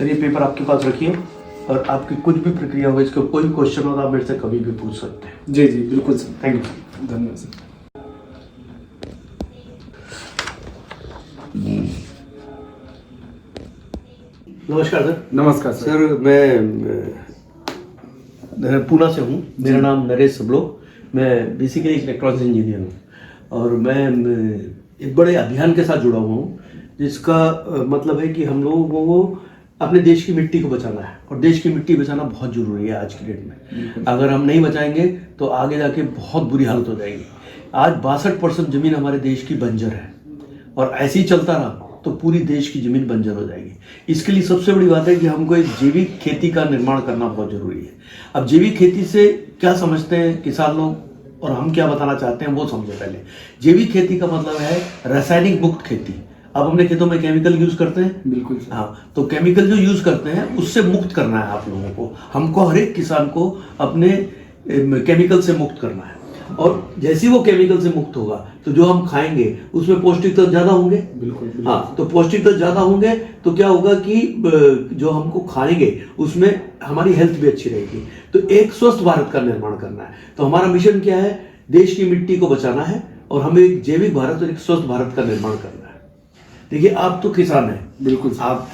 Sir ये paper आपके पास रखिए और आपकी कुछ भी प्रक्रिया हो, इसका कोई भी क्वेश्चन हो तो आप मेरे से कभी भी पूछ सकते हैं। जी जी बिल्कुल सर, थैंक यू। धन्यवाद सर। नमस्कार सर। नमस्कार सर। सर मैं पूना से हूँ, मेरा नाम नरेश सबलोक, मैं बेसिकली इलेक्ट्रॉनिक्स इंजीनियर हूँ और मैं एक बड़े अभियान के साथ जुड़ा हुआ हूँ जिसका मतलब है कि हम लोगों को अपने देश की मिट्टी को बचाना है और देश की मिट्टी बचाना बहुत ज़रूरी है आज की डेट में। अगर हम नहीं बचाएंगे तो आगे जाके बहुत बुरी हालत हो जाएगी। आज 62% ज़मीन हमारे देश की बंजर है और ऐसे ही चलता रहा तो पूरी देश की ज़मीन बंजर हो जाएगी। इसके लिए सबसे बड़ी बात है कि हमको एक जैविक खेती का निर्माण करना बहुत ज़रूरी है। अब जैविक खेती से क्या समझते हैं किसान लोग और हम क्या बताना चाहते हैं वो समझे पहले। जैविक खेती का मतलब है रासायनिक मुक्त खेती। अब अपने खेतों में केमिकल यूज करते हैं, बिल्कुल हाँ, तो केमिकल जो यूज करते हैं उससे मुक्त करना है आप लोगों को। हमको हर एक किसान को अपने केमिकल से मुक्त करना है और जैसे ही वो केमिकल से मुक्त होगा तो जो हम खाएंगे उसमें पौष्टिक तत्व ज्यादा होंगे। बिल्कुल। हाँ, तो पौष्टिक तत्व ज्यादा होंगे तो क्या होगा कि जो हमको खाएंगे उसमें हमारी हेल्थ भी अच्छी रहेगी। तो एक स्वस्थ भारत का निर्माण करना है। तो हमारा मिशन क्या है, देश की मिट्टी को बचाना है और हमें एक जैविक भारत और एक स्वस्थ भारत का निर्माण करना है। देखिए आप तो किसान हैं, बिल्कुल। आप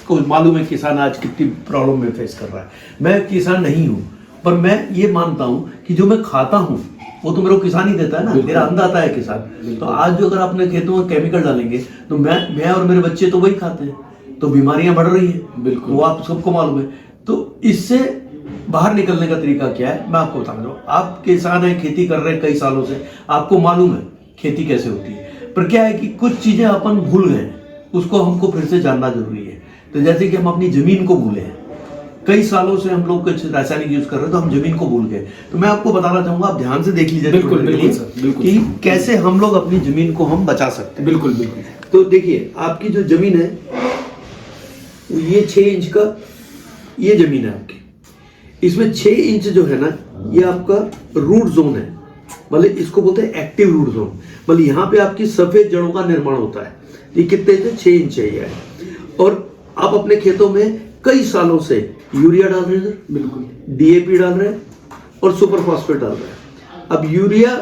को मालूम है किसान आज कितनी प्रॉब्लम में फेस कर रहा है। मैं किसान नहीं हूँ पर मैं ये मानता हूँ कि जो मैं खाता हूँ वो तो मेरे को किसान ही देता है ना, मेरा अन्नदाता है किसान। तो आज जो अगर अपने खेतों में केमिकल डालेंगे तो मैं और मेरे बच्चे तो वही खाते हैं, तो बीमारियां बढ़ रही है। बिल्कुल, वो आप सबको मालूम है। तो इससे बाहर निकलने का तरीका क्या है मैं आपको बता रहा हूँ। आप किसान हैं, खेती कर रहे हैं कई सालों से, आपको मालूम है खेती कैसे होती है। पर क्या है कि कुछ चीजें अपन भूल गए, उसको हमको फिर से जानना जरूरी है। तो जैसे कि हम अपनी जमीन को भूले हैं, कई सालों से हम लोग कुछ रासायनिक यूज कर रहे हैं तो हम जमीन को भूल गए। तो मैं आपको बताना चाहूंगा, आप ध्यान से देख लीजिए बिल्कुल बिल्कुल सर, बिल्कुल कि कैसे हम लोग अपनी जमीन को हम बचा सकते हैं। बिल्कुल बिल्कुल। तो देखिए आपकी जो जमीन है ये 6 इंच का ये जमीन है आपकी, इसमें 6 इंच जो है ना ये आपका रूट जोन है, मतलब इसको बोलते हैं एक्टिव रूट जोन। मतलब यहाँ पे आपकी सफेद जड़ों का निर्माण होता है। ये कितने इंच है, 6 इंच है ये। और आप अपने खेतों में कई सालों से यूरिया डाल रहे हैं, बिल्कुल डीएपी डाल रहे हैं और सुपर फास्फेट डाल रहे हैं। अब यूरिया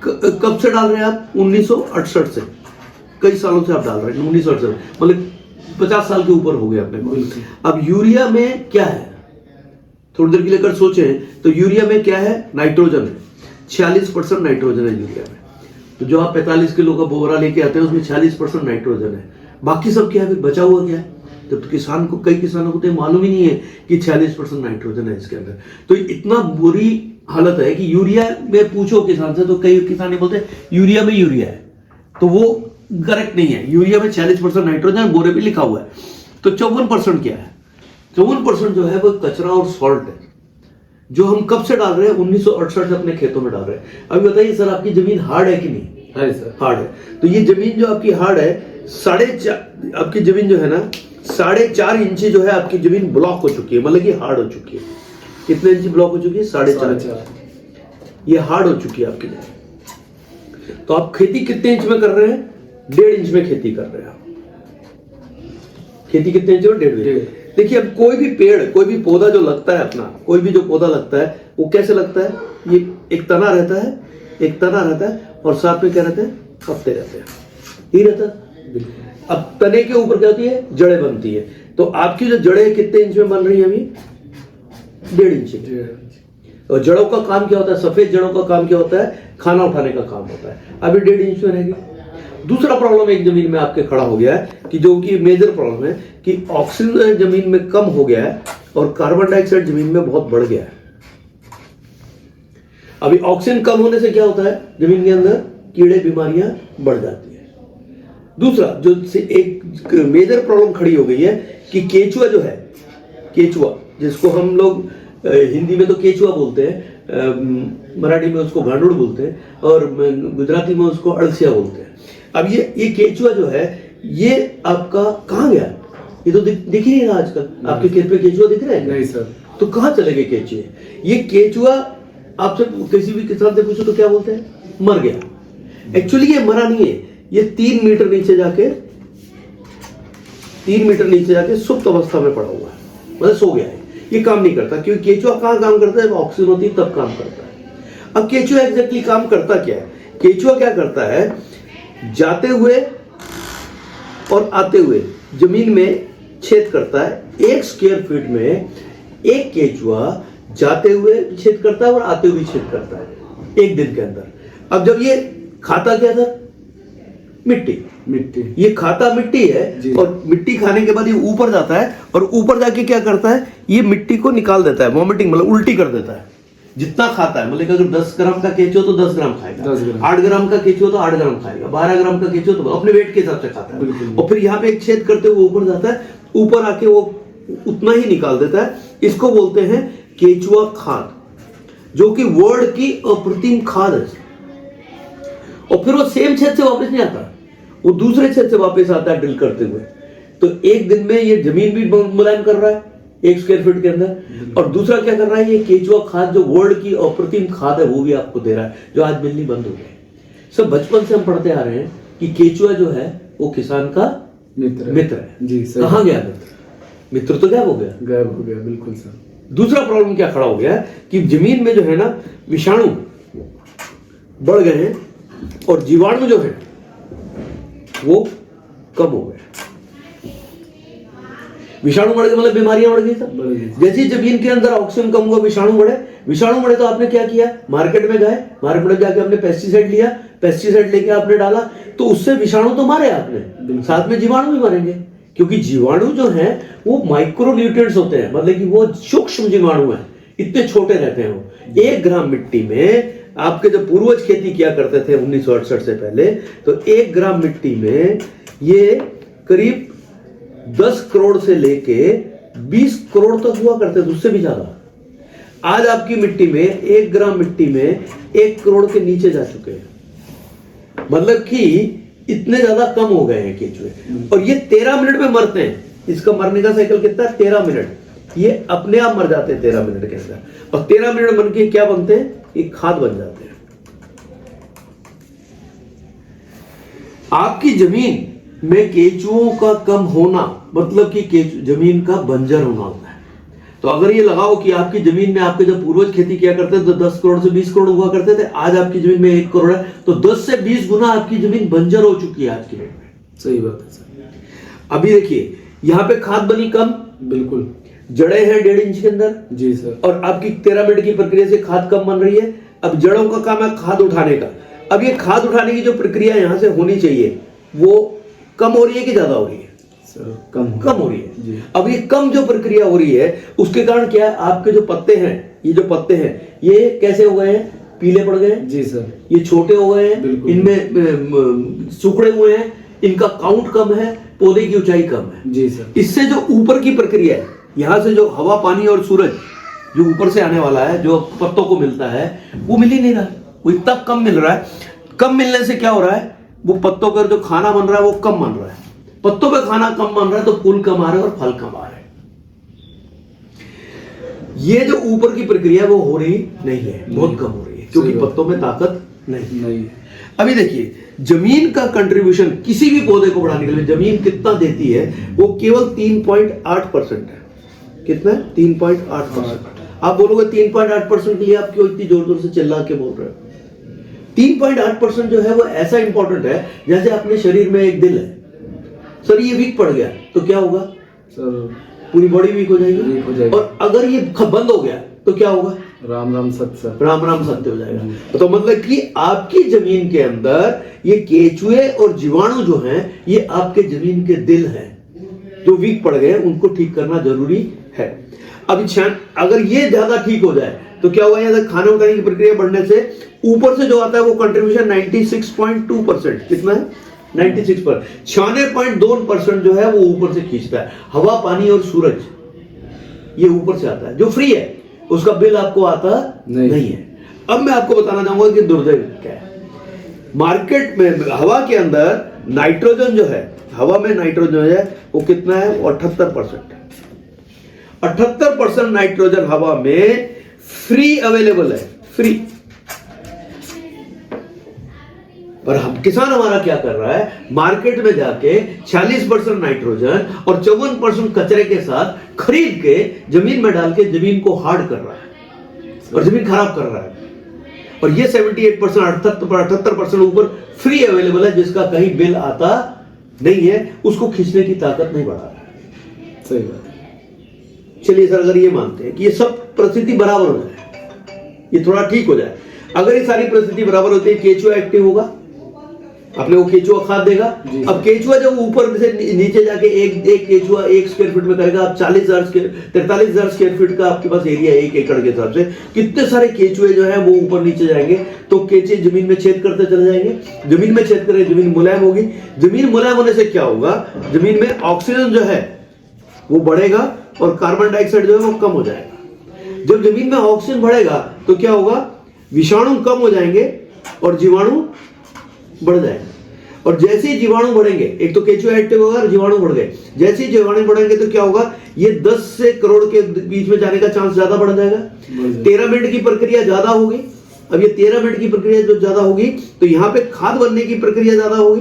कब से डाल रहे हैं आप, 1968 से, कई सालों से आप डाल रहे हैं 1968, मतलब 50 साल के ऊपर हो गए अपने को। अब यूरिया में क्या है, थोड़ी देर के लिए अगर सोचें तो यूरिया में क्या है, नाइट्रोजन है। 46% नाइट्रोजन है यूरिया में। तो जो आप 45 किलो का बोरा लेके आते हैं उसमें 46% नाइट्रोजन है। बाकी सब क्या है, फिर बचा हुआ क्या है। तो किसान को, कई किसानों को तो मालूम ही नहीं है कि 46% नाइट्रोजन है इसके अंदर। तो इतना बुरी हालत है कि यूरिया में पूछो किसान से तो कई किसान ये बोलते हैं यूरिया में यूरिया है, तो वो करेक्ट नहीं है। यूरिया में 46% नाइट्रोजन बोरे पे लिखा हुआ है। तो 54% क्या है, 54% जो है वो कचरा और सॉल्ट है, जो हम कब से डाल रहे हैं, 1968 से अपने खेतों में डाल रहे हैं। अभी बताइए सर, आपकी जमीन हार्ड है कि नहीं? है सर, हार्ड है। तो ये जमीन जो आपकी हार्ड है, 4.5 आपकी जमीन जो है ना 4.5 इंच जो है आपकी जमीन ब्लॉक हो चुकी है, मतलब कि हार्ड हो चुकी है। कितने इंच ब्लॉक हो चुकी है, 4.5। ये हार्ड हो चुकी है आपकी जमीन। तो आप खेती कितने इंच में कर रहे हैं, 1.5 इंच में खेती कर रहे हैं आप। खेती कितने इंच में, 1.5 इंच। देखिए अब कोई भी पेड़, कोई भी पौधा जो लगता है अपना, कोई भी जो पौधा लगता है वो कैसे लगता है, ये एक तना रहता है, एक तना रहता है और साथ में क्या रहते हैं, पत्ते रहते हैं, ही रहता है। अब तने के ऊपर क्या होती है, जड़ें बनती है। तो आपकी जो जड़ें कितने इंच में बन रही है अभी, 1.5 इंच। और जड़ों का काम क्या होता है, सफेद जड़ों का काम क्या होता है, खाना उठाने का काम होता है। अभी 1.5 इंच में रहेगी। दूसरा प्रॉब्लम एक जमीन में आपके खड़ा हो गया है कि जो कि मेजर प्रॉब्लम है कि ऑक्सीजन जमीन में कम हो गया है और कार्बन डाइऑक्साइड जमीन में बहुत बढ़ गया है। अभी ऑक्सीजन कम होने से क्या होता है, जमीन के अंदर कीड़े बीमारियां बढ़ जाती है। दूसरा जो एक मेजर प्रॉब्लम खड़ी हो गई है कि केचुआ जो है, केचुआ जिसको हम लोग हिंदी में तो केचुआ बोलते हैं, मराठी में उसको गांडूड़ बोलते हैं और गुजराती में उसको अड़सिया बोलते हैं। अब ये केचुआ जो है ये आपका कहाँ गया, ये तो दिख ही नहीं रहा आजकल। आपके खेत पे केचुआ दिख रहे हैं? नहीं सर। तो कहाँ चले गए केचुए? ये केचुआ आपसे किसी भी किसान से पूछो तो क्या बोलते हैं, मर गया। एक्चुअली ये मरा नहीं है, ये 3 मीटर नीचे जाके 3 मीटर नीचे जाके सुप्त अवस्था में पड़ा हुआ है, मतलब सो गया है, ये काम नहीं करता। क्योंकि केचुआ कहाँ काम करता है, ऑक्सीजन होती है तब काम करता है। अब केचुआ एग्जैक्टली काम करता क्या है, केचुआ क्या करता है, जाते हुए और आते हुए जमीन में छेद करता है। 1 स्क्वायर फीट में एक केचुआ जाते हुए छेद करता है और आते हुए छेद करता है 1 दिन के अंदर। अब जब ये खाता क्या था, मिट्टी, ये खाता मिट्टी है और मिट्टी खाने के बाद ये ऊपर जाता है और ऊपर जाके क्या करता है, ये मिट्टी को निकाल देता है, वॉमिटिंग मतलब उल्टी कर देता है। जितना खाता है, मतलब अगर 10 ग्राम का केचुआ तो 10 ग्राम खाएगा, 8 ग्राम का केचुआ तो 8 ग्राम खाएगा, 12 ग्राम का केचुआ तो अपने वेट के हिसाब से खाता है। और फिर यहाँ पे एक छेद करते हुए ऊपर जाता है, ऊपर आके वो उतना ही निकाल देता है। इसको बोलते हैं केचुआ खाद, जो कि वर्ल्ड की अप्रतिम खाद है। और फिर वो सेम छेद से वापस नहीं आता, वो दूसरे छेद से वापस आता है ड्रिल करते हुए। तो 1 दिन में ये जमीन भी मुलायम कर रहा है 1 स्क्वायर फीट के अंदर, और दूसरा क्या कर रहा है, ये केचुआ खाद जो वर्ल्ड की अप्रतिम खाद है वो भी आपको दे रहा है, जो आज मिलनी बंद हो गई। सब बचपन से हम पढ़ते आ रहे हैं कि केचुआ जो है वो किसान का मित्र है जी। कहाँ गया मित्र तो गायब हो गया, बिल्कुल सर। दूसरा प्रॉब्लम क्या खड़ा हो गया कि जमीन में जो है ना विषाणु बढ़ गए हैं और जीवाणु जो है वो कम हो गए। विषाणु बढ़ गए मतलब बीमारियां बढ़ गई सब। जैसे जमीन के अंदर ऑक्सीजन कम हुआ, विषाणु बढ़े तो आपने क्या किया, मार्केट में गए, मार्केट में जाके आपने पेस्टिसाइड लिया, पेस्टिसाइड लेके आपने डाला, तो उससे विषाणु तो मारे आपने, साथ में जीवाणु भी मारेंगे। क्योंकि जीवाणु जो है वो माइक्रो न्यूट्रिएंट्स होते हैं, मतलब कि वो सूक्ष्म जीवाणु है, इतने छोटे रहते हैं वो। 1 ग्राम मिट्टी में आपके जब पूर्वज खेती किया करते थे 1968 से पहले, तो 1 ग्राम मिट्टी में ये करीब 10 करोड़ से लेके 20 करोड़ तक हुआ करते थे, उससे भी ज्यादा। आज आपकी मिट्टी में 1 ग्राम मिट्टी में 1 करोड़ के नीचे जा चुके हैं, मतलब कि इतने ज्यादा कम हो गए हैं केचुए। और ये 13 मिनट में मरते हैं। इसका मरने का साइकिल कितना है, 13 मिनट। ये अपने आप मर जाते हैं 13 मिनट के अंदर, और 13 मिनट बन के क्या बनते हैं, एक खाद बन जाते हैं। आपकी जमीन में केचुओं का कम होना मतलब कि जमीन का बंजर होना होता है। तो अगर ये लगाओ कि आपकी जमीन में आपके जब पूर्वज खेती किया करते थे तो 10 करोड़ से 20 करोड़ हुआ करते थे, आज आपकी जमीन में 1 करोड़ है, तो 10 से 20 गुना आपकी जमीन बंजर हो चुकी है आज की डेट में। सही बात है सर। अभी देखिए यहाँ पे खाद बनी कम, बिल्कुल, जड़ें हैं 1.5 इंच के अंदर जी सर, और आपकी 13 मिनट की प्रक्रिया से खाद कम बन रही है। अब जड़ों का काम है खाद उठाने का। अब ये खाद उठाने की जो प्रक्रिया यहाँ से होनी चाहिए वो कम हो रही है कि ज्यादा हो रही है, कम हो रही है जी। अब ये कम जो प्रक्रिया हो रही है उसके कारण क्या है, आपके जो पत्ते हैं, ये जो पत्ते हैं ये कैसे हो गए हैं, पीले पड़ गए हैं जी सर, ये छोटे हो गए हैं, इनमें सुखड़े हुए हैं, इनका काउंट कम है, पौधे की ऊंचाई कम है जी सर। इससे जो ऊपर की प्रक्रिया है, यहाँ से जो हवा पानी और सूरज जो ऊपर से आने वाला है, जो पत्तों को मिलता है वो मिल ही नहीं रहा, वो इतना कम मिल रहा है। कम मिलने से क्या हो रहा है, वो पत्तों का जो खाना बन रहा है वो कम बन रहा है। पत्तों पे खाना कम बन रहा है तो फूल कम आ रहे हैं और फल कम आ रहे हैं। ये जो ऊपर की प्रक्रिया है वो हो रही नहीं है, बहुत कम हो रही है, क्योंकि पत्तों में ताकत नहीं है। अभी देखिए जमीन का कंट्रीब्यूशन किसी भी पौधे को बढ़ाने के लिए जमीन कितना देती है, वो केवल 3.8% है। कितना है, 3.8%। आप बोलोगे 3.8% के लिए आप क्यों इतनी जोर जोर से चिल्ला के बोल रहे हो। 3.8% जो है वो ऐसा इंपॉर्टेंट है जैसे अपने शरीर में एक दिल है, सर ये वीक पड़ गया तो क्या होगा सर, पूरी बॉडी वीक हो जाएगी। और अगर ये बंद हो गया तो क्या होगा, राम राम सत्य, राम राम सत्य हो जाएगा। तो मतलब कि आपकी जमीन के अंदर ये केचुए और जीवाणु जो हैं ये आपके जमीन के दिल हैं, जो वीक पड़ गए उनको ठीक करना जरूरी है। अब अगर ये ज्यादा ठीक हो जाए तो क्या होगा, यहाँ खाने उठाने की प्रक्रिया बढ़ने से ऊपर से जो आता है वो कंट्रीब्यूशन 96.2%, कितना है 96 पर 96.2% जो है वो ऊपर से खींचता है। हवा पानी और सूरज ये ऊपर से आता है, जो फ्री है उसका बिल आपको आता नहीं है। अब मैं आपको बताना चाहूंगा कि दुर्दैव क्या है। मार्केट में हवा के अंदर नाइट्रोजन जो है, हवा में नाइट्रोजन है वो कितना है, 78%। 78% नाइट्रोजन हवा में फ्री अवेलेबल है, फ्री। पर हम किसान हमारा क्या कर रहा है, मार्केट में जाके 40% नाइट्रोजन और 54% कचरे के साथ खरीद के जमीन में डाल के जमीन को हार्ड कर रहा है और जमीन खराब कर रहा है। और ये 78% 78% ऊपर फ्री अवेलेबल है, जिसका कहीं बिल आता नहीं है, उसको खींचने की ताकत नहीं बढ़ा रहा है। सही बात है। चलिए सर, अगर ये मानते हैं कि ये सब परिस्थिति बराबर हो जाए, ये थोड़ा ठीक हो जाए, अगर ये सारी परिस्थिति बराबर होती है, केचुआ एक्टिव होगा, अपने वो केचुआ खाद देगा। अब केचुआ जब ऊपर से नीचे जाके एक केचुआ 1 स्क्वायर फीट में करेगा, आप 43,000 स्क्वायर फीट का आपके पास एरिया है 1 एकड़ के हिसाब से, कितने सारे केचुए जो है वो ऊपर नीचे जाएंगे, तो केचे जमीन में छेद करते चले जाएंगे, जमीन में छेद करेंगे, जमीन मुलायम होगी। जमीन मुलायम होने से क्या होगा, जमीन में ऑक्सीजन जो है वो बढ़ेगा और कार्बन डाइऑक्साइड जो है वो कम हो जाएगा। जब जमीन में ऑक्सीजन बढ़ेगा तो क्या होगा, विषाणु कम हो जाएंगे और जीवाणु बढ़ जाएंगे। और जैसे ही जीवाणु बढ़ेंगे, एक तो केचुआ एक्टिव होगा और जीवाणु बढ़ गए, जैसे ही जीवाणु बढ़ेंगे तो क्या होगा, ये 10 से करोड़ के बीच में जाने का चांस ज्यादा बढ़ जाएगा। 13 मिनट की प्रक्रिया ज्यादा होगी। अब ये 13 मिनट की प्रक्रिया जो ज्यादा होगी तो यहाँ पे खाद बनने की प्रक्रिया ज्यादा होगी।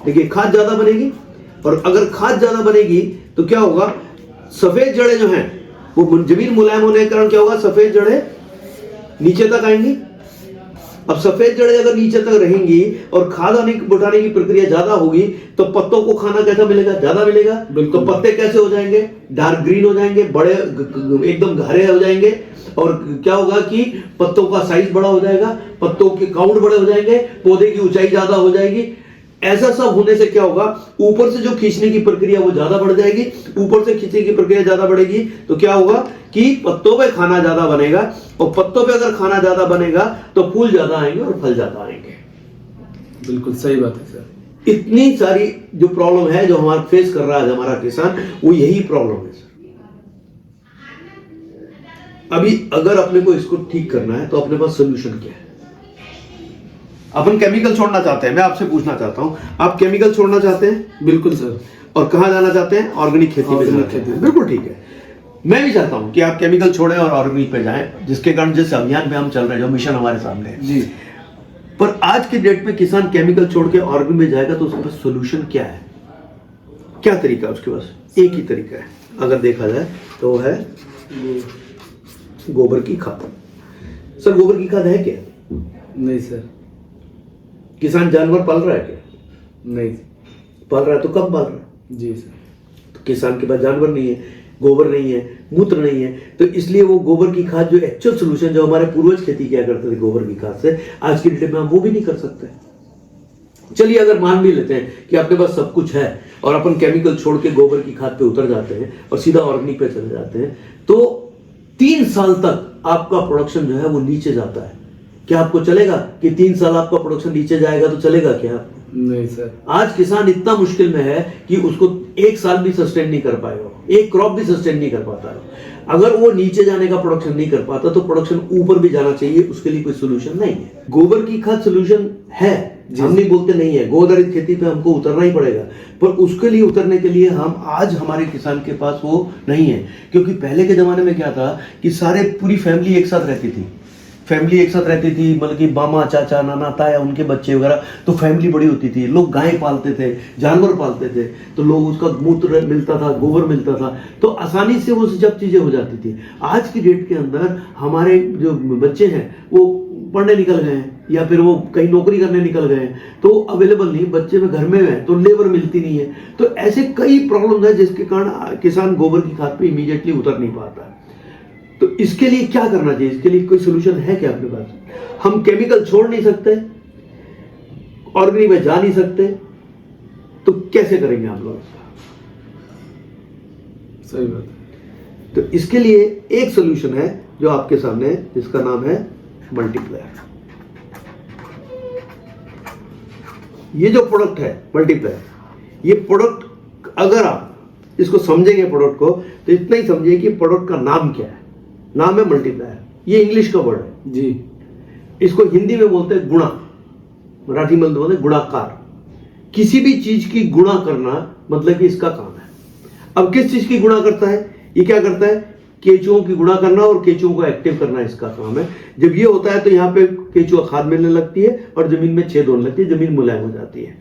देखिए, खाद ज्यादा बनेगी, और अगर खाद ज्यादा बनेगी तो क्या होगा, सफेद जड़ें जो हैं वो जमीन मुलायम होने के कारण क्या होगा, सफेद जड़ें नीचे तक आएंगी। अब सफेद जड़ें अगर नीचे तक रहेंगी और खाद उठाने की प्रक्रिया ज्यादा होगी तो पत्तों को खाना कैसा मिलेगा, ज्यादा मिलेगा। तो पत्ते कैसे हो जाएंगे, डार्क ग्रीन हो जाएंगे, बड़े एकदम हरे हो जाएंगे, और क्या होगा कि पत्तों का साइज बड़ा हो जाएगा, पत्तों के काउंट बड़े हो जाएंगे, पौधे की ऊंचाई ज्यादा हो जाएगी। ऐसा सब होने से क्या होगा, ऊपर से जो खींचने की प्रक्रिया वो ज्यादा बढ़ जाएगी। ऊपर से खींचने की प्रक्रिया ज्यादा बढ़ेगी तो क्या होगा कि पत्तों पे खाना ज्यादा बनेगा, और पत्तों पे अगर खाना ज्यादा बनेगा तो फूल ज्यादा आएंगे और फल ज्यादा आएंगे। बिल्कुल सही बात है सर। इतनी सारी जो प्रॉब्लम है जो हमारा फेस कर रहा है हमारा किसान, वो यही प्रॉब्लम है सर। अभी अगर अपने को इसको ठीक करना है तो अपने पास सोल्यूशन क्या है। अपन केमिकल छोड़ना चाहते हैं, मैं आपसे पूछना चाहता हूं, आप केमिकल छोड़ना चाहते हैं? बिल्कुल सर। और कहां जाना चाहते हैं, ऑर्गेनिक खेती पे जाना चाहते हैं। बिल्कुल ठीक है, मैं भी चाहता हूं कि आप केमिकल छोड़ें और ऑर्गेनिक पे जाएं, जिसके कारण जिस अभियान पे हम चल रहे हैं, जो मिशन हमारे सामने है जी। पर आज के डेट में किसान केमिकल छोड़ के ऑर्गेनिक में जाएगा तो उसके पास सोल्यूशन क्या है, क्या तरीका है उसके पास? एक ही तरीका है अगर देखा जाए तो वो है गोबर की खाद। सर, गोबर की खाद है क्या? नहीं सर। किसान जानवर पाल रहा है क्या? नहीं पाल रहा है तो कब पाल रहा है? जी सर। तो किसान के पास जानवर नहीं है, गोबर नहीं है, मूत्र नहीं है, तो इसलिए वो गोबर की खाद जो एक्चुअल सोल्यूशन जो हमारे पूर्वज खेती किया करते थे गोबर की खाद से, आज की डेट में हम वो भी नहीं कर सकते। चलिए अगर मान भी लेते हैं कि आपके पास सब कुछ है और अपन केमिकल छोड़ के गोबर की खाद पे उतर जाते हैं और सीधा ऑर्गेनिक पे चले जाते हैं, तो 3 साल तक आपका प्रोडक्शन जो है वो नीचे जाता है। क्या आपको चलेगा कि 3 साल आपका प्रोडक्शन नीचे जाएगा? तो चलेगा क्या? नहीं सर। आज किसान इतना मुश्किल में है कि उसको 1 साल भी सस्टेन नहीं कर पाएगा, एक क्रॉप भी सस्टेन नहीं कर पाता है। अगर वो नीचे जाने का प्रोडक्शन नहीं कर पाता तो प्रोडक्शन ऊपर भी जाना चाहिए, उसके लिए कोई सोल्यूशन नहीं है। गोबर की खाद सोल्यूशन है, हम नहीं बोलते नहीं है, गोआधारित खेती पे हमको उतरना ही पड़ेगा, पर उसके लिए उतरने के लिए हम आज हमारे किसान के पास वो नहीं है। क्योंकि पहले के जमाने में क्या था कि सारे पूरी फैमिली एक साथ रहती थी, मतलब कि मामा, चाचा, नाना, ताया, उनके बच्चे वगैरह, तो फैमिली बड़ी होती थी। लोग गाय पालते थे, जानवर पालते थे, तो लोग उसका मूत्र मिलता था, गोबर मिलता था, तो आसानी से वो सब चीजें हो जाती थी। आज की डेट के अंदर हमारे जो बच्चे हैं वो पढ़ने निकल गए हैं या फिर वो कहीं नौकरी करने निकल गए हैं, तो अवेलेबल नहीं, बच्चे में घर में है तो लेबर मिलती नहीं है। तो ऐसे कई प्रॉब्लम है जिसके कारण किसान गोबर की खाद पे इमीडिएटली उतर नहीं पाता है। तो इसके लिए क्या करना चाहिए, इसके लिए कोई सोल्यूशन है क्या अपने पास? हम केमिकल छोड़ नहीं सकते, ऑर्गेनिक में जा नहीं सकते, तो कैसे करेंगे आप लोग? सही बात है। तो इसके लिए एक सोल्यूशन है जो आपके सामने है, जिसका नाम है मल्टीप्लायर। ये जो प्रोडक्ट है मल्टीप्लायर, ये प्रोडक्ट अगर आप इसको समझेंगे प्रोडक्ट को, तो इतना ही समझिए कि प्रोडक्ट का नाम क्या है। नाम है मल्टीप्लायर, ये इंग्लिश का वर्ड है जी। इसको हिंदी में बोलते हैं गुणा, मराठी में बोलते हैं गुणाकार। किसी भी चीज की गुणा करना मतलब कि इसका काम है। अब किस चीज की गुणा करता है? ये क्या करता है केचुओं की गुणा करना और केचुओं को एक्टिव करना इसका काम है। जब ये होता है तो यहाँ पे केचुआ खाद मिलने लगती है और जमीन में छेद होने लगती है, जमीन मुलायम हो जाती है।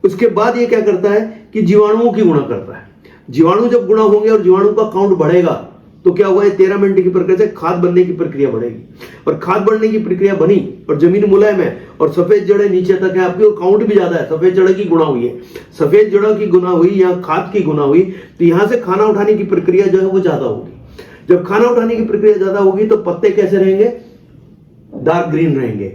उसके बाद ये क्या करता है कि जीवाणुओं की गुणा करता है। जीवाणु जब गुणा होंगे और जीवाणु का काउंट बढ़ेगा तो क्या हुआ, 13 मिनट की प्रक्रिया से खाद बनने की प्रक्रिया बढ़ेगी, और खाद बढ़ने की प्रक्रिया बनी और जमीन मुलायम है और सफेद जड़ें नीचे तक है आपकी, और काउंट भी ज्यादा है, सफेद जड़ों की गुणा हुई है, सफेद जड़ों की गुणा हुई या खाद की गुणा हुई, तो यहां से खाना उठाने की प्रक्रिया जो है वो ज्यादा होगी। जब खाना उठाने की प्रक्रिया ज्यादा होगी तो पत्ते कैसे रहेंगे, डार्क ग्रीन रहेंगे,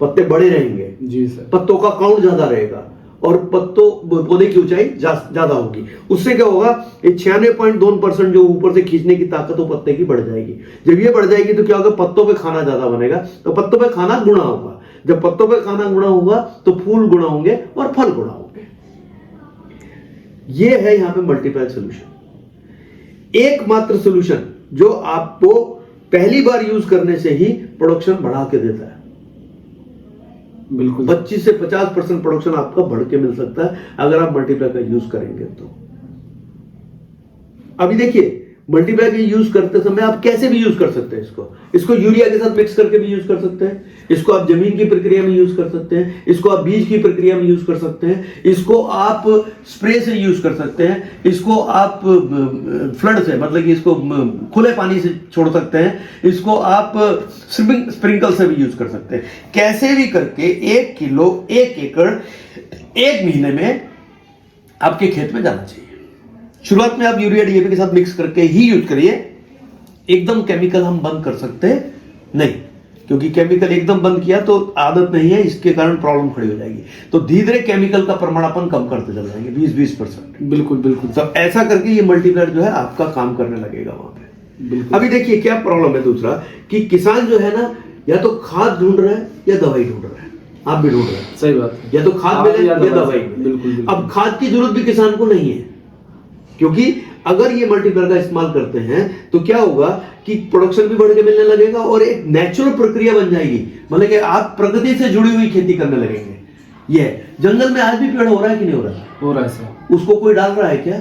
पत्ते बड़े रहेंगे जी सर। पत्तों का काउंट ज्यादा रहेगा और पौधे की ऊंचाई ज्यादा होगी। उससे क्या होगा, ये 96.2% जो ऊपर से खींचने की ताकत वो पत्ते की बढ़ जाएगी। जब ये बढ़ जाएगी तो क्या होगा, पत्तों पे खाना ज्यादा बनेगा, तो पत्तों पे खाना गुणा होगा। जब पत्तों पे खाना गुणा होगा तो फूल गुणा होंगे और फल गुणा होंगे। ये है यहां पे मल्टीप्लायर सोल्यूशन, एकमात्र सोल्यूशन जो आपको पहली बार यूज करने से ही प्रोडक्शन बढ़ा के देता है। बिल्कुल 25 से 50% प्रोडक्शन आपका बढ़ के मिल सकता है अगर आप मल्टीप्लाई का यूज करेंगे तो। अभी देखिए मल्टीप्लाई का यूज करते समय आप कैसे भी यूज कर सकते हैं इसको यूरिया के साथ मिक्स करके भी यूज कर सकते हैं, इसको आप जमीन की प्रक्रिया में यूज कर सकते हैं, इसको आप बीज की प्रक्रिया में यूज कर सकते हैं, इसको आप स्प्रे से यूज कर सकते हैं, इसको आप फ्लड से मतलब कि इसको खुले पानी से छोड़ सकते हैं, इसको आप स्प्रिंकल से भी यूज कर सकते हैं। कैसे भी करके 1 किलो 1 एकड़ 1 महीने में आपके खेत में जाना चाहिए। शुरुआत में आप यूरिया डीएपी के साथ मिक्स करके ही यूज करिए, एकदम केमिकल हम बंद कर सकते नहीं, क्योंकि केमिकल एकदम बंद किया तो आदत नहीं है, इसके कारण प्रॉब्लम खड़ी हो जाएगी। तो धीरे धीरे केमिकल का प्रमाण अपन कम करते चल जाएंगे, 20-20%। बिल्कुल बिल्कुल तो ऐसा करके ये मल्टीप्लायर जो है आपका काम करने लगेगा वहां पे। बिल्कुल। अभी देखिए क्या प्रॉब्लम है दूसरा, कि किसान जो है ना या तो खाद ढूंढ रहा है या दवाई ढूंढ रहा है, आप भी ढूंढ रहे हैं। सही बात है, या तो खाद मिले या दवाई मिले। बिल्कुल। अब खाद की जरूरत भी किसान को नहीं है, क्योंकि अगर ये मल्टीप्लायर का इस्तेमाल करते हैं तो क्या होगा कि प्रोडक्शन भी बढ़ के मिलने लगेगा और एक नेचुरल प्रक्रिया बन जाएगी, मतलब कि आप प्रकृति से जुड़ी हुई खेती करने लगेंगे। ये जंगल में आज भी पेड़ हो रहा है कि नहीं हो रहा है? हो रहा है सर। उसको कोई डाल रहा है क्या?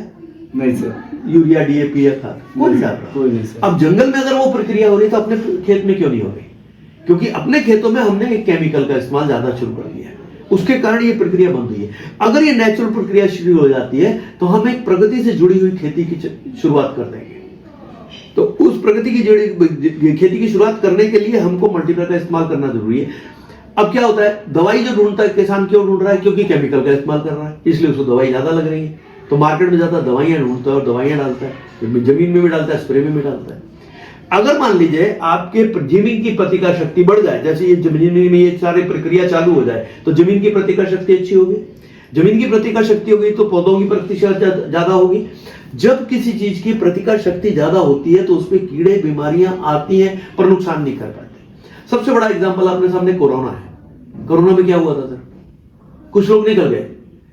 नहीं सर। यूरिया डीएपी या खाद कोई नहीं डाल रहा। कोई नहीं सर। अब जंगल में अगर वो प्रक्रिया हो रही तो अपने खेत में क्यों नहीं हो रही? क्योंकि अपने खेतों में हमने एक केमिकल का इस्तेमाल ज्यादा शुरू कर दिया है, उसके कारण ये प्रक्रिया बंद हुई है। अगर ये नेचुरल प्रक्रिया शुरू हो जाती है तो हम एक प्रगति से जुड़ी हुई खेती की शुरुआत कर देंगे। तो उस प्रगति की जुड़ी खेती की शुरुआत करने के लिए हमको मल्टीप्लायर का इस्तेमाल करना जरूरी है। अब क्या होता है, दवाई जो ढूंढता है किसान क्यों ढूंढ रहा है? क्योंकि केमिकल का इस्तेमाल कर रहा है, इसलिए उसको दवाई ज्यादा लग रही है, तो मार्केट में ज्यादा दवाइयां ढूंढता है और दवाइयां डालता है, जमीन में भी डालता है, स्प्रे में भी डालता है। अगर मान लीजिए आपके जमीन की प्रतिकार शक्ति बढ़ जाए, जैसे ये जमीन में ये सारी प्रक्रिया चालू हो जाए तो जमीन की प्रतिकार शक्ति अच्छी होगी, जमीन की प्रतिकार शक्ति होगी तो पौधों की प्रतिकार ज्यादा होगी। जब किसी चीज की प्रतिकार शक्ति ज्यादा होती है तो उसमें कीड़े बीमारियां आती हैं पर नुकसान नहीं कर पाते। सबसे बड़ा एग्जांपल आपने सामने कोरोना है। कोरोना में क्या हुआ था सर? कुछ लोग निकल गए,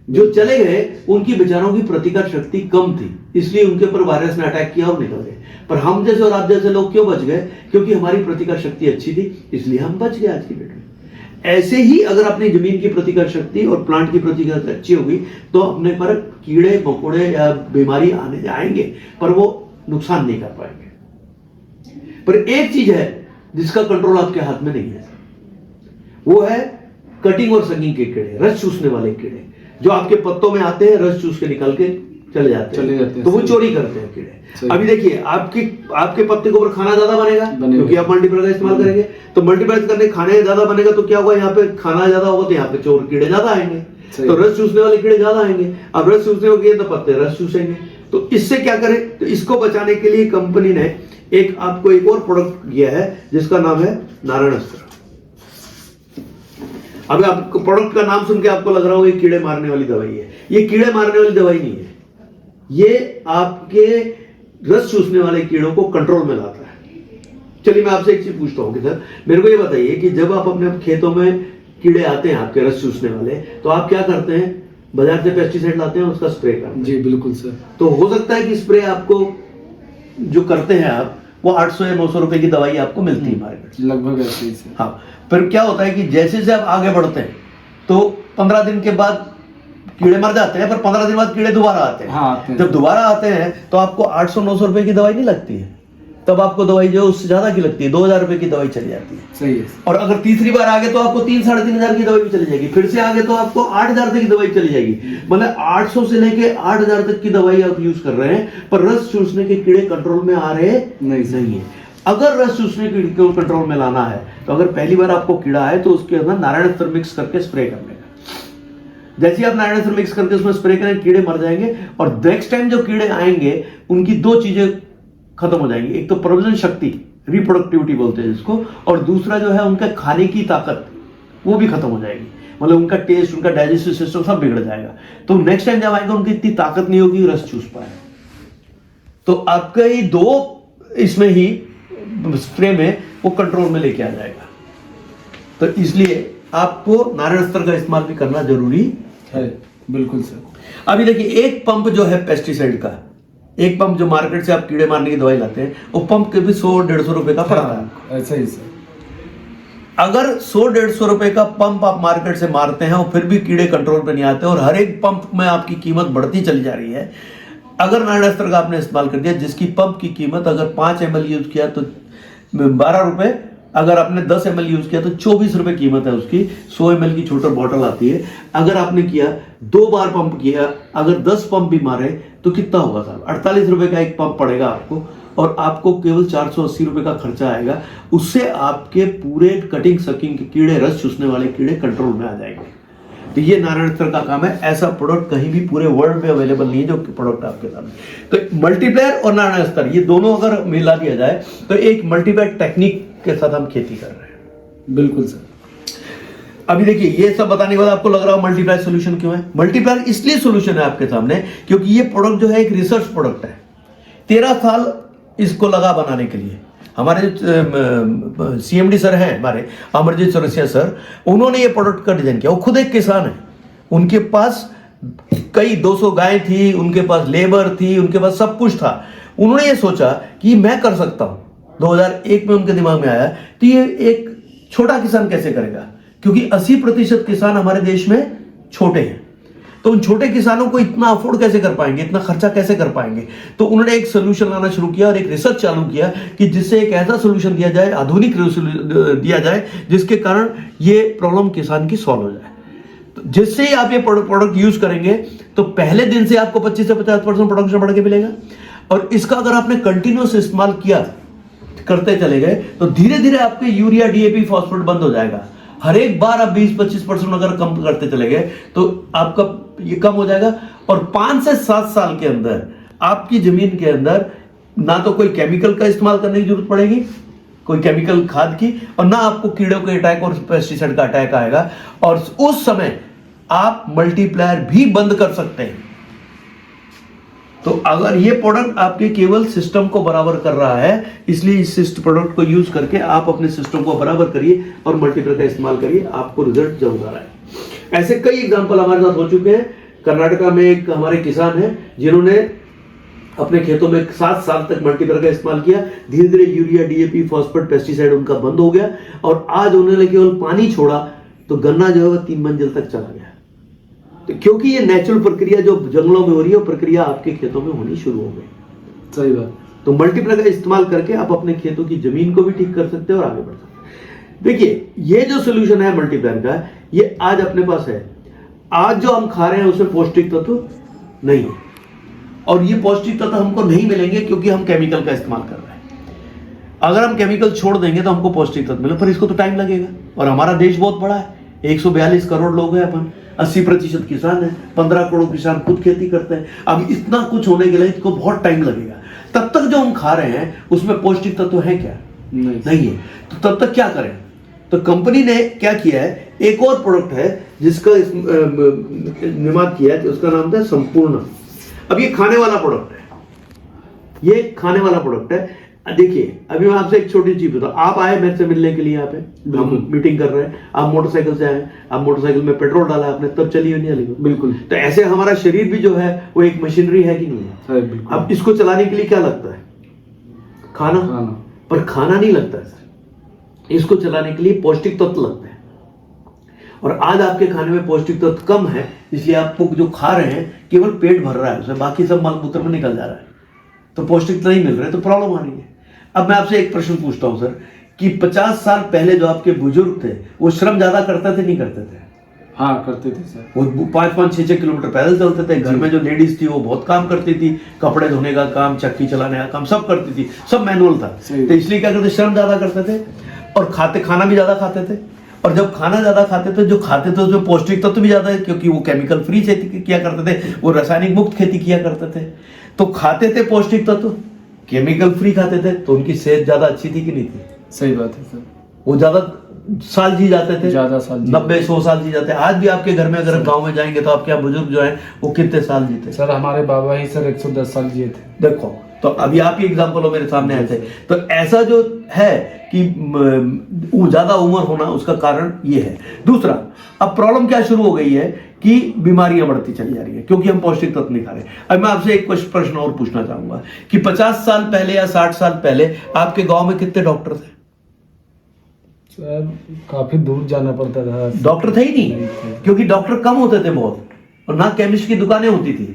जो चले गए उनकी बेचारों की प्रतिकार शक्ति कम थी, इसलिए उनके ऊपर वायरस ने अटैक किया और निकल गए। पर हम जैसे और आप जैसे लोग क्यों बच गए? क्योंकि हमारी प्रतिकार शक्ति अच्छी थी, इसलिए हम बच गए आज की डेट में। ऐसे ही अगर अपनी जमीन की प्रतिकार शक्ति और प्लांट की प्रतिकार शक्ति अच्छी होगी तो अपने पर कीड़े मकोड़े या बीमारी आने जाएंगे पर वो नुकसान नहीं कर पाएंगे। पर एक चीज है जिसका कंट्रोल आपके हाथ में नहीं है, वो है कटिंग और सगिंग के कीड़े, रस चूसने वाले कीड़े, जो आपके पत्तों में आते हैं, रस चूस के निकल के चले जाते हैं, तो वो चोरी करते हैं कीड़े। अभी देखिए आपके पत्ते के ऊपर खाना ज्यादा बनेगा क्योंकि आप मल्टीप्लायर का इस्तेमाल करेंगे, तो मल्टीप्लायर करने खाने ज्यादा बनेगा तो क्या होगा, यहाँ पे खाना ज्यादा होगा तो यहाँ पे चोर कीड़े ज्यादा आएंगे, तो रस चूसने वाले कीड़े ज्यादा आएंगे। अब रस चूसने हो गए तो पत्ते रस चूसेंगे। तो इससे क्या करें, तो इसको बचाने के लिए कंपनी ने आपको एक और प्रोडक्ट दिया है जिसका नाम है नारायण अस्त्र। अब आपको प्रोडक्ट का नाम सुन के आपको लग रहा होगा ये कीड़े मारने वाली दवाई है। ये कीड़े मारने वाली दवाई नहीं है, ये आपके रस चूसने वाले कीड़ों को कंट्रोल में लाता है। चलिए मैं आपसे एक चीज पूछता हूं कि सर मेरे को ये बताइए कि जब आप अपने खेतों में कीड़े आते हैं आपके रस चूसने वाले, तो आप क्या करते हैं? बाजार से पेस्टिसाइड लाते हैं, उसका स्प्रे करते हैं। जी बिल्कुल सर। तो हो सकता है कि स्प्रे आपको जो करते हैं आप वो 800 या 900 रुपए की दवाई आपको मिलती है मार्केट में, लगभग ऐसे ही सर। हाँ, पर क्या होता है कि जैसे जैसे आप आगे बढ़ते हैं तो 15 दिन के बाद कीड़े मर जाते हैं, पर 15 दिन बाद कीड़े दोबारा आते हैं। हाँ, आते हैं। जब दोबारा आते हैं तो आपको 800-900 रुपए की दवाई नहीं लगती है, तब आपको दवाई जो है उससे ज्यादा की लगती है, 2000 रुपए की दवाई चली जाती है। सही है सर। और अगर तीसरी बार आगे तो आपको 3-3.5 की दवाई भी चली जाएगी, फिर से आगे तो आपको 8000 तक की दवाई चली जाएगी। मतलब 800 से लेके 8000 तक की दवाई आप यूज कर रहे हैं, पर रस चूसने के कीड़े कंट्रोल में आ रहे नहीं है। अगर रस चूसने के कीड़े कंट्रोल में लाना है तो अगर पहली बार आपको कीड़ा है तो उसके अंदर नारायण अस्त्र मिक्स करके स्प्रे करने का। जैसे आप नारायण अस्त्र मिक्स करके उसमें स्प्रे करें, कीड़े मर जाएंगे। और नेक्स्ट टाइम जो कीड़े आएंगे उनकी 2 चीजें खत्म हो जाएंगी, एक तो प्रजनन शक्ति, रिप्रोडक्टिविटी बोलते हैं जिसको, और दूसरा जो है उनका खाने की ताकत, वो भी खत्म हो जाएगी। मतलब उनका टेस्ट, उनका डाइजेस्टिव सिस्टम सब बिगड़ जाएगा। तो नेक्स्ट टाइम जब आएगा उनकी इतनी ताकत नहीं होगी रस चूस पाए। तो आपका ही 2 इसमें ही स्प्रे में वो कंट्रोल में लेके आ जाएगा। तो इसलिए आपको नारायण अस्त्र का इस्तेमाल भी करना जरूरी है। बिल्कुल सर। अभी देखिए, एक पंप जो है पेस्टिसाइड का, एक पंप जो मार्केट से आप कीड़े मारने की दवाई लाते हैं, वो पंप के भी 100-150 रुपए का पड़ता है। ऐसा ही सर। अगर 100-150 रुपए का पंप आप मार्केट से मारते हैं और फिर भी कीड़े कंट्रोल पे नहीं आते और हर एक पंप में आपकी कीमत बढ़ती चली जा रही है, अगर नारायण अस्त्र का आपने इस्तेमाल कर दिया जिसकी पंप की कीमत अगर 5 ml यूज किया तो 12 रुपए, अगर आपने 10 ml यूज किया तो 24 रुपए कीमत है उसकी। 100 ml की छोटी बॉटल आती है। अगर आपने किया 2 बार पंप किया, अगर 10 पंप भी मारे तो कितना होगा साहब? 48 रुपए का एक पंप पड़ेगा आपको, और आपको केवल 480 रुपए का खर्चा आएगा। उससे आपके पूरे कटिंग सकिंग के कीड़े, रस चूसने वाले कीड़े कंट्रोल में आ जाएंगे। तो ये नारायण अस्त्र का काम है। ऐसा प्रोडक्ट कहीं भी पूरे वर्ल्ड में अवेलेबल नहीं है जो प्रोडक्ट आपके सामने। तो मल्टीप्लायर और नारायण अस्त्र, ये दोनों अगर मिला दिया जाए तो एक मल्टीप्लायर टेक्निक के साथ हम खेती कर रहे हैं। बिल्कुल सर। अभी देखिए, ये सब बताने के बाद आपको लग रहा हो मल्टीप्लायर सोल्यूशन क्यों है? मल्टीप्लायर इसलिए सोल्यूशन है आपके सामने क्योंकि ये प्रोडक्ट जो है एक रिसर्च प्रोडक्ट है। 13 साल इसको लगा बनाने के लिए। हमारे CMD सर हैं, हमारे अमरजीत चौरसिया सर, उन्होंने ये प्रोडक्ट का डिजाइन किया। वो खुद एक किसान है, उनके पास कई 200 गाय थी, उनके पास लेबर थी, उनके पास सब कुछ था। उन्होंने ये सोचा कि मैं कर सकता हूं। 2001 में उनके दिमाग में आया तो ये एक छोटा किसान कैसे करेगा, क्योंकि 80% किसान हमारे देश में छोटे हैं। तो उन छोटे किसानों को इतना अफोर्ड कैसे कर पाएंगे, इतना खर्चा कैसे कर पाएंगे? तो उन्होंने एक सोल्यूशन लाना शुरू किया और एक रिसर्च चालू किया कि जिससे एक ऐसा सोल्यूशन दिया जाए, आधुनिक दिया जाए, जिसके कारण ये प्रॉब्लम किसान की सॉल्व हो जाए। तो जिससे ही आप ये प्रोडक्ट यूज करेंगे तो पहले दिन से आपको 25 से 50% प्रोडक्शन बढ़ के मिलेगा। और इसका अगर आपने कंटिन्यूस इस्तेमाल किया, करते चले गए, तो धीरे धीरे आपके यूरिया, DAP, फॉस्फेट बंद हो जाएगा। हर एक बार आप 20-25% अगर कम करते चले गए तो आपका ये कम हो जाएगा। और 5 से 7 साल के अंदर आपकी जमीन के अंदर ना तो कोई केमिकल का इस्तेमाल करने की जरूरत पड़ेगी, कोई केमिकल खाद की, और ना आपको कीड़ों के अटैक और पेस्टिसाइड का अटैक आएगा। और उस समय आप मल्टीप्लायर भी बंद कर सकते हैं। तो अगर ये प्रोडक्ट आपके केवल सिस्टम को बराबर कर रहा है, इसलिए इस प्रोडक्ट को यूज करके आप अपने सिस्टम को बराबर करिए और मल्टीप्लायर का इस्तेमाल करिए, आपको रिजल्ट जरूर आ रहा है। ऐसे कई एग्जांपल हमारे साथ हो चुके हैं। कर्नाटका में एक हमारे किसान हैं जिन्होंने अपने खेतों में 7 साल तक मल्टीप्लायर का इस्तेमाल किया। धीरे धीरे यूरिया, DAP, फॉस्फेट, पेस्टिसाइड उनका बंद हो गया और आज उन्होंने केवल पानी छोड़ा तो गन्ना जो है वह 3 मंजिल तक चला गया। तो क्योंकि ये नेचुरल प्रक्रिया जो जंगलों में हो रही है, वो प्रक्रिया आपके खेतों में होनी शुरू हो गई। सही बात। तो मल्टीप्लायर का इस्तेमाल करके आप अपने खेतों की जमीन को भी ठीक कर सकते हैं और आगे बढ़ सकते हैं। देखिए, ये जो सोल्यूशन है मल्टीप्लायर का, ये आज अपने पास है। आज जो हम खा रहे हैं उसमें पौष्टिक तत्व नहीं है, और ये पौष्टिक तत्व हमको नहीं मिलेंगे क्योंकि हम केमिकल का इस्तेमाल कर रहे हैं। अगर हम केमिकल छोड़ देंगे तो हमको पौष्टिक तत्व मिले, पर इसको तो टाइम लगेगा। और हमारा देश बहुत बड़ा है, 142 करोड़ लोग हैं अपन, 80% किसान है, 15 करोड़ किसान खुद खेती करते हैं। अब इतना कुछ होने के लिए इसको बहुत टाइम लगेगा। तब तक जो हम खा रहे हैं उसमें पौष्टिक तत्व है क्या? नहीं है। तो तब तक क्या करें? तो कंपनी ने क्या किया है, एक और प्रोडक्ट है जिसका निर्माण किया है, उसका नाम था संपूर्ण। अब ये खाने वाला प्रोडक्ट है, ये खाने वाला प्रोडक्ट है। देखिए, अभी मैं आपसे एक छोटी चीज बताऊं। आप आए मेरे से मिलने के लिए, यहाँ पे हम मीटिंग कर रहे हैं, आप मोटरसाइकिल से आए, आप मोटरसाइकिल में पेट्रोल डाला आपने, तब चली हो नहीं चली? बिल्कुल। तो ऐसे हमारा शरीर भी जो है वो एक मशीनरी है कि नहीं है? अब इसको चलाने के लिए क्या लगता है? खाना। पर खाना नहीं लगता है सर, इसको चलाने के लिए पौष्टिक तत्व लगते हैं। और आज आपके खाने में पौष्टिक तत्व कम है, इसलिए आपको जो खा रहे हैं केवल पेट भर रहा है उसमें, बाकी सब मल मूत्र में निकल जा रहा है, तो पौष्टिक नहीं मिल रहा है, तो प्रॉब्लम आ रही है। अब मैं आपसे एक प्रश्न पूछता हूँ सर कि 50 साल पहले जो आपके बुजुर्ग थे वो श्रम ज्यादा करते थे नहीं करते थे? हाँ करते थे सर। वो 5-5, 6-6 किलोमीटर पैदल चलते थे। घर में जो लेडीज थी वो बहुत काम करती थी, कपड़े धोने का काम, चक्की चलाने का काम सब करती थी, सब मैनुअल था। सही। तो इसलिए क्या करते, श्रम ज्यादा करते थे और खाना भी ज्यादा खाते थे। और जब खाना ज्यादा खाते थे, जो खाते थे उसमें पौष्टिक तत्व भी ज्यादा है, क्योंकि वो केमिकल फ्री खेती किया करते थे, वो रासायनिक मुक्त खेती किया करते थे। तो खाते थे पौष्टिक तत्व, केमिकल फ्री खाते थे, तो उनकी सेहत ज्यादा अच्छी थी कि नहीं थी? सही बात है सर। वो ज्यादा साल जी जाते थे, ज्यादा साल जी 90-100 साल जी जाते हैं। आज भी आपके घर में अगर गांव में जाएंगे तो आपके यहाँ बुजुर्ग जो है वो कितने साल जीते? सर हमारे बाबा ही सर 110 साल जिए थे। देखो, तो अभी आप ही एग्जाम्पल हो मेरे सामने आए थे। तो ऐसा जो है कि ज्यादा उम्र होना, उसका कारण ये है। दूसरा, अब प्रॉब्लम क्या शुरू हो गई है कि बीमारियां बढ़ती चली जा रही है क्योंकि हम पौष्टिक तत्व नहीं खा रहे। अब मैं आपसे एक प्रश्न और पूछना चाहूंगा कि 50 साल पहले या 60 साल पहले आपके गांव में कितने डॉक्टर थे? सर काफी दूर जाना पड़ता था। डॉक्टर थे ही नहीं, क्योंकि डॉक्टर कम होते थे बहुत, और ना केमिस्ट की दुकानें होती थी।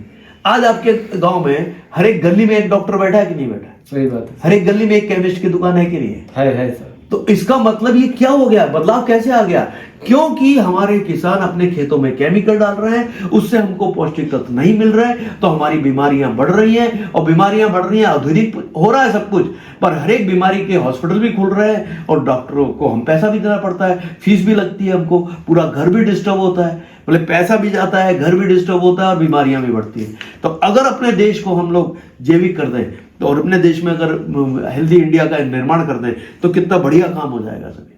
आज आपके गांव में हर एक गली में एक डॉक्टर बैठा है कि नहीं बैठा? सही बात है। हर एक गली में एक केमिस्ट की दुकान है कि नहीं है? है सर। तो इसका मतलब ये क्या हो गया, बदलाव कैसे आ गया? क्योंकि हमारे किसान अपने खेतों में केमिकल डाल रहे हैं, उससे हमको पौष्टिक तत्व नहीं मिल रहे, तो हमारी बीमारियां बढ़ रही हैं। और बीमारियां बढ़ रही हैं, आधुनिक हो रहा है सब कुछ, पर हर एक बीमारी के हॉस्पिटल भी खुल रहे हैं और डॉक्टरों को हम पैसा भी देना पड़ता है, फीस भी लगती है हमको, पूरा घर भी डिस्टर्ब होता है, मतलब पैसा भी जाता है, घर भी डिस्टर्ब होता है और बीमारियां भी बढ़ती हैं। तो अगर अपने देश को हम लोग जैविक कर दें, तो और अपने देश में अगर हेल्दी इंडिया का निर्माण कर दें, तो कितना बढ़िया काम हो जाएगा सभी।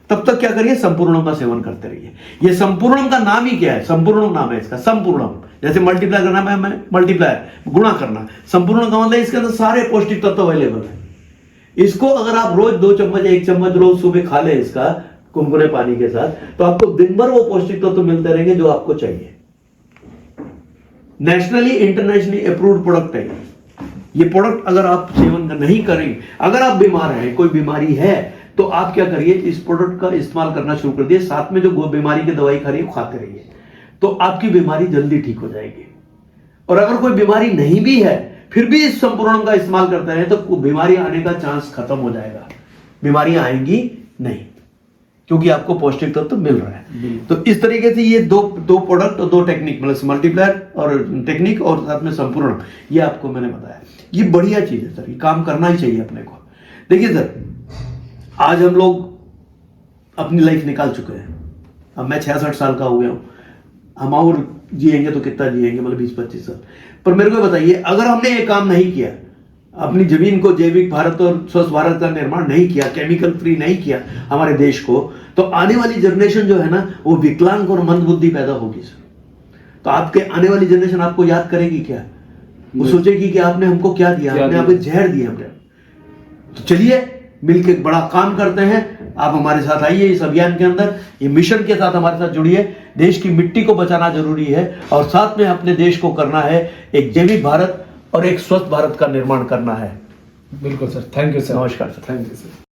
तब तक क्या करिए, संपूर्णम का सेवन करते रहिए। ये संपूर्णम का नाम ही क्या है? संपूर्णम नाम है इसका, संपूर्णम। जैसे मल्टीप्लाई करना है, मल्टीप्लाई गुणा करना, संपूर्ण का मतलब इसके अंदर सारे पौष्टिक तत्व अवेलेबल है। इसको अगर आप रोज 2 चम्मच 1 चम्मच रोज सुबह खा ले इसका गुनगुने पानी के साथ, तो आपको दिन भर वो पौष्टिक तत्व मिलते रहेंगे जो आपको चाहिए। नेशनली इंटरनेशनली अप्रूव्ड प्रोडक्ट है ये प्रोडक्ट। अगर आप सेवन नहीं करें, अगर आप बीमार हैं, कोई बीमारी है, तो आप क्या करिए, इस प्रोडक्ट का इस्तेमाल करना शुरू कर दिए। साथ में जो बीमारी की दवाई खा रही है वो खाते रहिए, तो आपकी बीमारी जल्दी ठीक हो जाएगी। और अगर कोई बीमारी नहीं भी है, फिर भी इस संपूर्णम का इस्तेमाल करते रहे, तो बीमारी आने का चांस खत्म हो जाएगा, बीमारियां आएंगी नहीं, क्योंकि आपको पौष्टिक तत्व मिल रहा है। तो इस तरीके से ये दो प्रोडक्ट और 2 टेक्निक, मतलब मल्टीप्लायर और टेक्निक और साथ में संपूर्ण, ये आपको मैंने बताया। ये बढ़िया चीज है सर, ये काम करना ही चाहिए अपने को। देखिए सर, आज हम लोग अपनी लाइफ निकाल चुके हैं। अब मैं 66 साल का हो गया हूं, हम और जिएंगे तो कितना जिएंगे, मतलब 20-25 साल। पर मेरे को बताइए, अगर हमने ये काम नहीं किया, अपनी जमीन को जैविक भारत और स्वस्थ भारत का निर्माण नहीं किया, केमिकल फ्री नहीं किया हमारे देश को, तो आने वाली जनरेशन जो है ना, वो विकलांग और मंदबुद्धि पैदा होगी सर। तो आपके आने वाली जनरेशन आपको याद करेगी क्या? वो सोचेगी कि आपने हमको क्या दिया, आपने आपको जहर दिया हमने। तो चलिए मिलकर बड़ा काम करते हैं। आप हमारे साथ आइए इस अभियान के अंदर, ये मिशन के साथ हमारे साथ जुड़िए। देश की मिट्टी को बचाना जरूरी है और साथ में अपने देश को करना है एक जैविक भारत और एक स्वस्थ भारत का निर्माण करना है। बिल्कुल सर, थैंक यू सर। नमस्कार सर। Thank you sir.